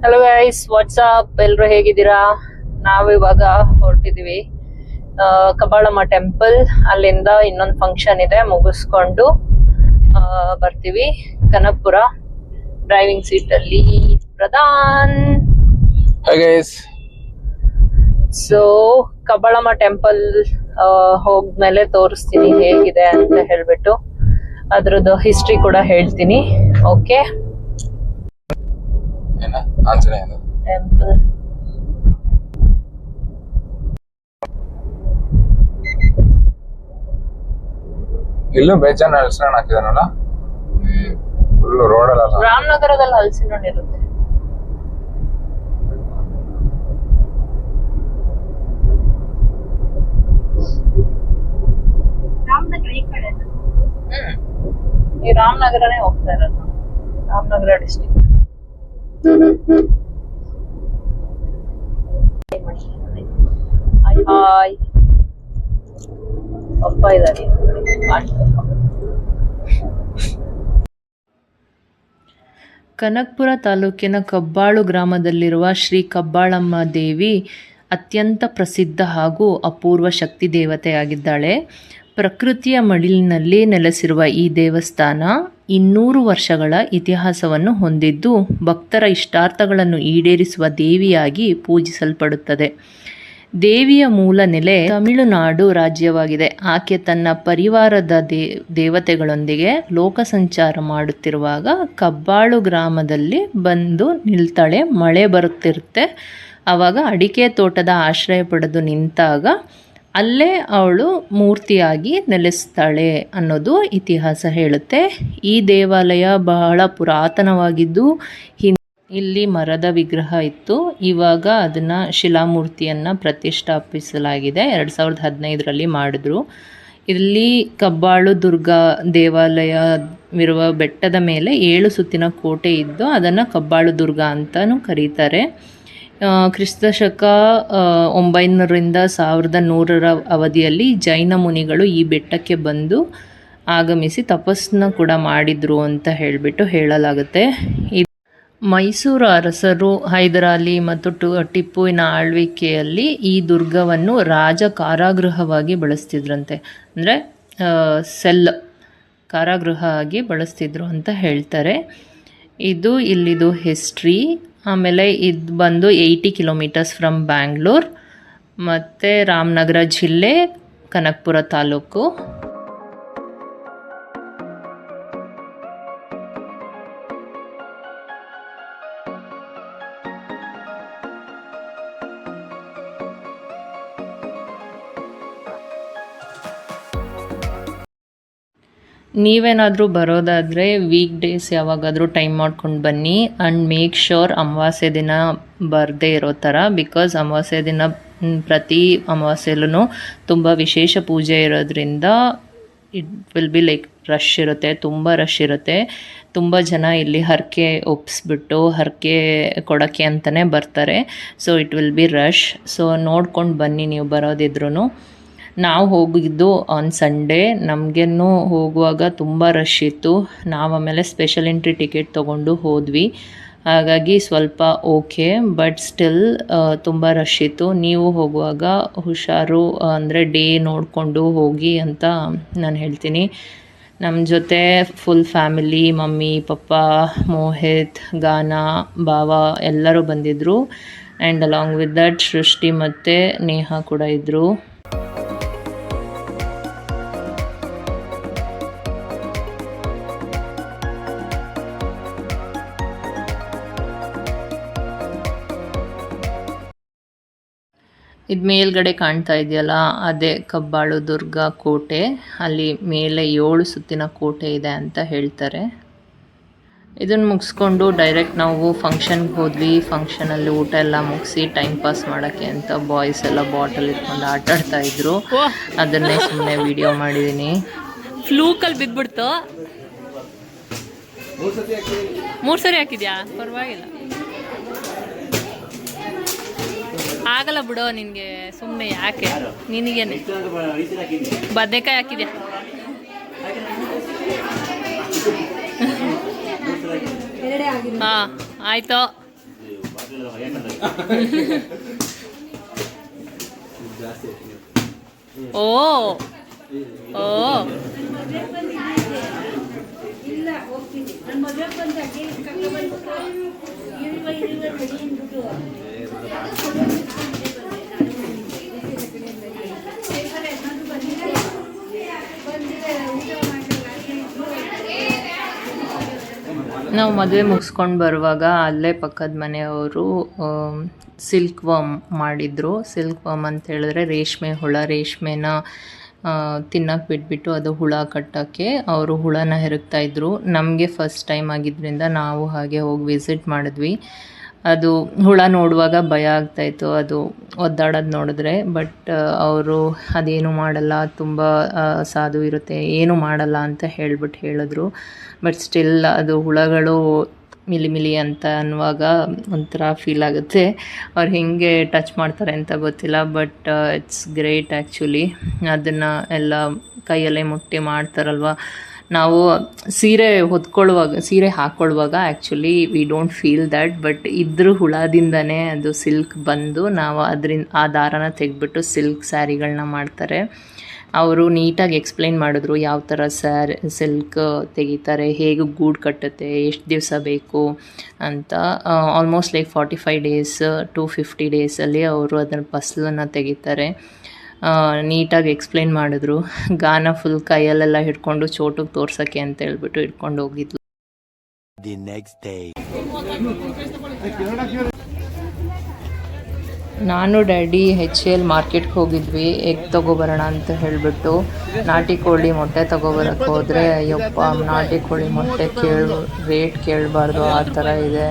Hello guys, WhatsApp, ಎಲ್ರು ಹೇಗಿದ್ದೀರಾ? ನಾವು ಇವಾಗ ಹೊರಟಿದೀವಿ ಕಬ್ಬಾಳಮ್ಮ ಟೆಂಪಲ್. ಅಲ್ಲಿಂದ ಇನ್ನೊಂದು ಫಂಕ್ಷನ್ ಇದೆ, ಮುಗಿಸ್ಕೊಂಡು ಬರ್ತೀವಿ. ಕನಕಪುರ. ಡ್ರೈವಿಂಗ್ ಸೀಟ್ ಅಲ್ಲಿ ಪ್ರಧಾನ್. ಸೊ ಕಬ್ಬಾಳಮ್ಮ ಟೆಂಪಲ್ ಹೋದ್ಮೇಲೆ ತೋರಿಸ್ತೀನಿ ಹೇಗಿದೆ ಅಂತ ಹೇಳ್ಬಿಟ್ಟು, ಅದ್ರದ್ದು ಹಿಸ್ಟ್ರಿ ಕೂಡ ಹೇಳ್ತೀನಿ. ಓಕೆ, ಟೆಂಪಲ್ ಇಲ್ಲೂ ಬೇಜಾನ್ ಹಲಸಿನ ಹಾಕಿದಾನಲ್ಲ, ಫುಲ್ ರೋಡ್ ಅಲ್ಲ. ರಾಮನಗರದಲ್ಲಿ ಹಲಸಿನ ಹಣ್ಣು ಇರುತ್ತೆ. ಈ ರಾಮನಗರನೇ ಹೋಗ್ತಾ ಇರೋದು, ರಾಮನಗರ ಡಿಸ್ಟ್ರಿಕ್ಟ್. ಹಾಯ್ ಅಪ್ಪ ಇದ್ದಾರೆ. ಕನಕಪುರ ತಾಲೂಕಿನ ಕಬ್ಬಾಳು ಗ್ರಾಮದಲ್ಲಿರುವ ಶ್ರೀ ಕಬ್ಬಾಳಮ್ಮ ದೇವಿ ಅತ್ಯಂತ ಪ್ರಸಿದ್ಧ ಹಾಗೂ ಅಪೂರ್ವ ಶಕ್ತಿ ದೇವತೆಯಾಗಿದ್ದಾಳೆ. ಪ್ರಕೃತಿಯ ಮಡಿಲಿನಲ್ಲಿ ನೆಲೆಸಿರುವ ಈ ದೇವಸ್ಥಾನ 200 ವರ್ಷಗಳ ಇತಿಹಾಸವನ್ನು ಹೊಂದಿದ್ದು, ಭಕ್ತರ ಇಷ್ಟಾರ್ಥಗಳನ್ನು ಈಡೇರಿಸುವ ದೇವಿಯಾಗಿ ಪೂಜಿಸಲ್ಪಡುತ್ತದೆ. ದೇವಿಯ ಮೂಲ ನೆಲೆ ತಮಿಳುನಾಡು ರಾಜ್ಯವಾಗಿದೆ. ಆಕೆ ತನ್ನ ಪರಿವಾರದ ದೇವತೆಗಳೊಂದಿಗೆ ಲೋಕ ಸಂಚಾರ ಮಾಡುತ್ತಿರುವಾಗ ಕಬ್ಬಾಳು ಗ್ರಾಮದಲ್ಲಿ ಬಂದು ನಿಲ್ತಾಳೆ. ಮಳೆ ಬರುತ್ತಿರುತ್ತೆ. ಆವಾಗ ಅಡಿಕೆ ತೋಟದ ಆಶ್ರಯ ಪಡೆದು ನಿಂತಾಗ ಅಲ್ಲೇ ಅವಳು ಮೂರ್ತಿಯಾಗಿ ನೆಲೆಸ್ತಾಳೆ ಅನ್ನೋದು ಇತಿಹಾಸ ಹೇಳುತ್ತೆ. ಈ ದೇವಾಲಯ ಬಹಳ ಪುರಾತನವಾಗಿದ್ದು ಇಲ್ಲಿ ಮರದ ವಿಗ್ರಹ ಇತ್ತು. ಇವಾಗ ಅದನ್ನು ಶಿಲಾಮೂರ್ತಿಯನ್ನು ಪ್ರತಿಷ್ಠಾಪಿಸಲಾಗಿದೆ. 2015ರಲ್ಲಿ ಮಾಡಿದ್ರು. ಇಲ್ಲಿ ಕಬ್ಬಾಳು ದುರ್ಗಾ ದೇವಾಲಯವಿರುವ ಬೆಟ್ಟದ ಮೇಲೆ 7 ಸುತ್ತಿನ ಕೋಟೆ ಇದ್ದು ಅದನ್ನು ಕಬ್ಬಾಳು ದುರ್ಗಾ ಅಂತಲೂ ಕರೀತಾರೆ. ಕ್ರಿಸ್ತಶಕ 900ರಿಂದ 1100ರ ಅವಧಿಯಲ್ಲಿ ಜೈನ ಮುನಿಗಳು ಈ ಬೆಟ್ಟಕ್ಕೆ ಬಂದು ಆಗಮಿಸಿ ತಪಸ್ಸನ್ನ ಕೂಡ ಮಾಡಿದ್ರು ಅಂತ ಹೇಳಿಬಿಟ್ಟು ಹೇಳಲಾಗುತ್ತೆ. ಮೈಸೂರು ಅರಸರು ಹೈದರಾಲಿ ಮತ್ತು ಟಿಪ್ಪುವಿನ ಆಳ್ವಿಕೆಯಲ್ಲಿ ಈ ದುರ್ಗವನ್ನು ರಾಜ ಕಾರಾಗೃಹವಾಗಿ ಬಳಸ್ತಿದ್ರಂತೆ. ಅಂದರೆ ಸೆಲ್ ಕಾರಾಗೃಹ ಆಗಿ ಬಳಸ್ತಿದ್ರು ಅಂತ ಹೇಳ್ತಾರೆ. ಇದು ಇಲ್ಲಿದು ಹಿಸ್ಟ್ರಿ. ಆಮೇಲೆ ಇದು ಬಂದು 80 ಕಿಲೋಮೀಟರ್ಸ್ ಫ್ರಮ್ ಬ್ಯಾಂಗ್ಳೂರ್, ಮತ್ತು ರಾಮನಗರ ಜಿಲ್ಲೆ, ಕನಕಪುರ ತಾಲೂಕು. ನೀವೇನಾದರೂ ಬರೋದಾದರೆ ವೀಕ್ ಡೇಸ್ ಯಾವಾಗಾದರೂ ಟೈಮ್ ಮಾಡ್ಕೊಂಡು ಬನ್ನಿ. ಆ್ಯಂಡ್ ಮೇಕ್ ಶ್ಯೂರ್ ಅಮಾವಾಸ್ಯೆ ದಿನ ಬರದೇ ಇರೋ ಥರ, ಬಿಕಾಸ್ ಅಮಾವಾಸ್ಯೆ ದಿನ ಪ್ರತಿ ಅಮಾವಾಸ್ಯೆಲೂ ತುಂಬ ವಿಶೇಷ ಪೂಜೆ ಇರೋದ್ರಿಂದ it will be like rush ಇರುತ್ತೆ, ತುಂಬ ರಶ್ ಇರುತ್ತೆ. ತುಂಬ ಜನ ಇಲ್ಲಿ ಹರಕೆ ಒಪ್ಪಿಸ್ಬಿಟ್ಟು ಹರಕೆ ಕೊಡೋಕ್ಕೆ ಅಂತಲೇ ಬರ್ತಾರೆ. So it will be rush. So ನೋಡ್ಕೊಂಡು ಬನ್ನಿ ನೀವು ಬರೋದಿದ್ರೂ. ನಾವು ಹೋಗಿದ್ದು ಆನ್ ಸಂಡೇ. ನಮಗೇನು ಹೋಗುವಾಗ ತುಂಬ ರಶ್ ಇತ್ತು. ನಾವು ಆಮೇಲೆ ಸ್ಪೆಷಲ್ ಎಂಟ್ರಿ ಟಿಕೆಟ್ ತೊಗೊಂಡು ಹೋದ್ವಿ. ಹಾಗಾಗಿ ಸ್ವಲ್ಪ ಓಕೆ, ಬಟ್ ಸ್ಟಿಲ್ ತುಂಬ ರಶ್ ಇತ್ತು. ನೀವು ಹೋಗುವಾಗ ಹುಷಾರು, ಅಂದರೆ ಡೇ ನೋಡಿಕೊಂಡು ಹೋಗಿ ಅಂತ ನಾನು ಹೇಳ್ತೀನಿ. ನಮ್ಮ ಜೊತೆ ಫುಲ್ ಫ್ಯಾಮಿಲಿ, ಮಮ್ಮಿ, ಪಪ್ಪ, ಮೋಹಿತ್, ಗಾನಾ, ಭಾವ ಎಲ್ಲರೂ ಬಂದಿದ್ದರು. ಆ್ಯಂಡ್ ಅಲಾಂಗ್ ವಿತ್ ದಟ್ ಸೃಷ್ಟಿ ಮತ್ತು ನೇಹಾ ಕೂಡ ಇದ್ದರು. ಇದು ಮೇಲ್ಗಡೆ ಕಾಣ್ತಾ ಇದೆಯಲ್ಲ, ಅದೇ ಕಬ್ಬಾಳು ದುರ್ಗಾ ಕೋಟೆ. ಅಲ್ಲಿ ಮೇಲೆ 7 ಸುತ್ತಿನ ಕೋಟೆ ಇದೆ ಅಂತ ಹೇಳ್ತಾರೆ. ಇದನ್ನು ಮುಗಿಸ್ಕೊಂಡು ಡೈರೆಕ್ಟ್ ನಾವು ಫಂಕ್ಷನ್ಗೆ ಹೋದ್ವಿ. ಫಂಕ್ಷನಲ್ಲಿ ಊಟ ಎಲ್ಲ ಮುಗಿಸಿ ಟೈಮ್ ಪಾಸ್ ಮಾಡೋಕ್ಕೆ ಅಂತ ಬಾಯ್ಸ್ ಎಲ್ಲ ಬಾಟಲ್ ಇಟ್ಕೊಂಡು ಆಟಾಡ್ತಾ ಇದ್ರು. ಅದನ್ನೇ ಸುಮ್ಮನೆ ವಿಡಿಯೋ ಮಾಡಿದ್ದೀನಿ. ಫ್ಲೂಕಲ್ಲಿ ಬಿದ್ದುಬಿಡ್ತು. 3 ಸರಿ ಹಾಕಿದ್ಯಾ? ಪರವಾಗಿಲ್ಲ, ಆಗಲ್ಲ ಬಿಡೋ ನಿನಗೆ. ಸುಮ್ಮನೆ ಯಾಕೆ ನಿನಗೇನೆ. ಬದನೆಕಾಯಿ ಹಾಕಿದ್ಯಾ? ಹಾಂ ಆಯಿತು. ಓ ಓ ನಾವು ಮದುವೆ ಮುಗಿಸ್ಕೊಂಡು ಬರುವಾಗ ಅಲ್ಲೇ ಪಕ್ಕದ ಮನೆಯವರು ಸಿಲ್ಕ್ ವರ್ಮ್ ಮಾಡಿದರು. ಸಿಲ್ಕ್ ವರ್ಮ್ ಅಂತ ಹೇಳಿದ್ರೆ ರೇಷ್ಮೆ ಹುಳ, ರೇಷ್ಮೆನ ತಿನ್ನಕ್ಕೆ ಬಿಟ್ಬಿಟ್ಟು ಅದು ಹುಳ ಕಟ್ಟೋಕ್ಕೆ ಅವರು ಹುಳನ ಹೆರಗ್ತಾಯಿದ್ರು. ನಮಗೆ ಫಸ್ಟ್ ಟೈಮ್ ಆಗಿದ್ದರಿಂದ ನಾವು ಹಾಗೆ ಹೋಗಿ ವಿಸಿಟ್ ಮಾಡಿದ್ವಿ. ಅದು ಹುಳ ನೋಡುವಾಗ ಭಯ ಆಗ್ತಾಯಿತ್ತು ಅದು ಒದ್ದಾಡೋದು ನೋಡಿದ್ರೆ. ಬಟ್ ಅವರು ಅದೇನು ಮಾಡಲ್ಲ, ತುಂಬ ಸಾಧು ಇರುತ್ತೆ, ಏನು ಮಾಡಲ್ಲ ಅಂತ ಹೇಳಿದ್ರು. ಬಟ್ ಸ್ಟಿಲ್ ಅದು ಹುಳಗಳು ಮಿಲಿ ಅಂತ ಅನ್ನುವಾಗ ಒಂಥರ ಫೀಲ್ ಆಗುತ್ತೆ. ಅವ್ರು ಹೇಗೆ ಟಚ್ ಮಾಡ್ತಾರೆ ಅಂತ ಗೊತ್ತಿಲ್ಲ, ಬಟ್ ಇಟ್ಸ್ ಗ್ರೇಟ್ ಆ್ಯಕ್ಚುಲಿ. ಅದನ್ನು ಎಲ್ಲ ಕೈಯಲ್ಲೇ ಮುಟ್ಟಿ ಮಾಡ್ತಾರಲ್ವ. ನಾವು ಸೀರೆ ಹಾಕ್ಕೊಳ್ಳುವಾಗ actually we don't feel that, but ಇದ್ರ ಹುಳದಿಂದನೇ ಅದು ಸಿಲ್ಕ್ ಬಂದು ನಾವು ಆ ದಾರನ ತೆಗೆದ್ಬಿಟ್ಟು ಸಿಲ್ಕ್ ಸ್ಯಾರಿಗಳನ್ನ ಮಾಡ್ತಾರೆ. ಅವರು ನೀಟಾಗಿ ಎಕ್ಸ್ಪ್ಲೈನ್ ಮಾಡಿದ್ರು ಯಾವ ಥರ ಸಿಲ್ಕ್ ತೆಗಿತಾರೆ, ಹೇಗೆ ಗೂಡು ಕಟ್ಟುತ್ತೆ, ಎಷ್ಟು ದಿವಸ ಬೇಕು ಅಂತ. Almost like 45 days to 50 days ಅವರು ಅದನ್ನು ಫಸಲನ್ನು ತೆಗಿತಾರೆ. ನೀಟಾಗಿ ಎಕ್ಸ್ಪ್ಲೈನ್ ಮಾಡಿದ್ರು. ಗಾನ ಫುಲ್ ಕೈಯಲ್ಲೆಲ್ಲ ಹಿಡ್ಕೊಂಡು ಚೋಟಿಗೆ ತೋರ್ಸೋಕ್ಕೆ ಅಂತ ಹೇಳ್ಬಿಟ್ಟು ಹಿಡ್ಕೊಂಡು ಹೋಗಿದ್ಲು. ನಾನು ಡ್ಯಾಡಿ HL ಮಾರ್ಕೆಟ್ಗೆ ಹೋಗಿದ್ವಿ ಎಗ್ ತೊಗೊಬರೋಣ ಅಂತ ಹೇಳಿಬಿಟ್ಟು. ನಾಟಿ ಕೋಳಿ ಮೊಟ್ಟೆ ತೊಗೊಬರಕ್ಕೆ ಹೋದರೆ ಯಪ್ಪ, ನಾಟಿ ಕೋಳಿ ಮೊಟ್ಟೆ ರೇಟ್ ಕೇಳಬಾರ್ದು, ಆ ಥರ ಇದೆ.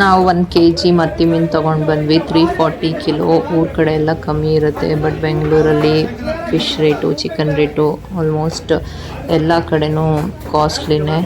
ನಾವು 1 kg ಮತ್ತಿ ಮೀನು ತೊಗೊಂಡು ಬಂದ್ವಿ. 340 ಕಿಲೋ. ಊರ ಕಡೆ ಎಲ್ಲ ಕಮ್ಮಿ ಇರುತ್ತೆ, ಬಟ್ ಬೆಂಗಳೂರಲ್ಲಿ fish rate, chicken rate almost ಎಲ್ಲ ಕಡೆನೂ ಕಾಸ್ಟ್ಲಿನೇ.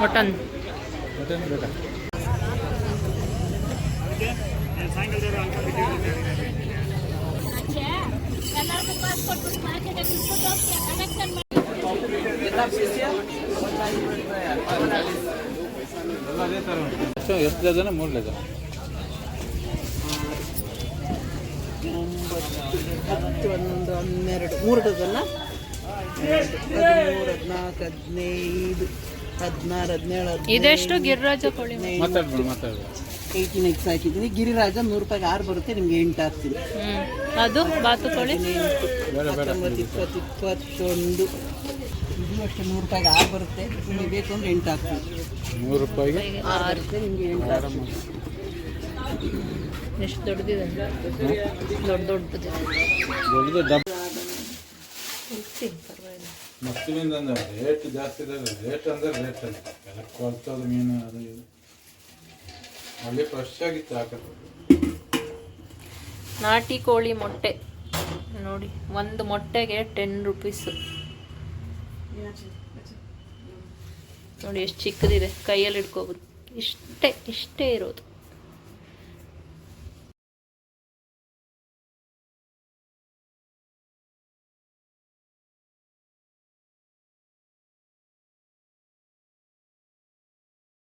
ಮಟನ್ ಎಷ್ಟು ಜನ 3 ಲೆಕ್ಕ 10, 11, 12, 3 ಡಜನ್ನ 13, 14, 15, 16, 17, ಇದೆಷ್ಟು ಗಿರಿರಾಜ ಕೋಳಿ? ಮಾತಾಡ್ಬೋದು 18 eggs ಹಾಕಿದ್ದೀನಿ. ಗಿರಿರಾಜ 100 ರೂಪಾಯಿಗೆ 6 ಬರುತ್ತೆ, ನಿಮ್ಗೆ 8 ಹಾಕ್ತೀನಿ. ಅದು ಬಾತುಕೋಳಿ 19, 20, 21 ಇದು ಅಷ್ಟೇ 100 ರೂಪಾಯಿಗೆ 6 ಬರುತ್ತೆ. ನಿಮಗೆ ಬೇಕು ಅಂದರೆ 8 ಹಾಕ್ತೀನಿ. 100 ರೂಪಾಯಿಗೆ 6 ಬರುತ್ತೆ, ನಿಮಗೆ 8 ಹಾಕ್ತೀನಿ. ಎಷ್ಟು ದೊಡ್ಡದಿದೆ? ದೊಡ್ಡದಿದೆ. ಮತ್ತಿನಿಂದ ರೇಟ್ ಜಾಸ್ತಿ ಇದೆ. ರೇಟ್ ಅಂದರೆ ರೇಟ್ ಅಲ್ಲ, ಎಲ್ಲ ಕೊಳ್ತದ ಮೀನು ಅದು ಇದು. ಅಲ್ಲಿ ಫ್ರೆಶ್ ಆಗಿತ್ತು ಹಾಕೋದು. ನಾಟಿ ಕೋಳಿ ಮೊಟ್ಟೆ ನೋಡಿ, ಒಂದು ಮೊಟ್ಟೆಗೆ 10 rupees. ನೋಡಿ ಎಷ್ಟು ಚಿಕ್ಕದಿದೆ, ಕೈಯಲ್ಲಿ ಇಟ್ಕೋಬೋದು. ಇಷ್ಟೇ ಇರೋದು.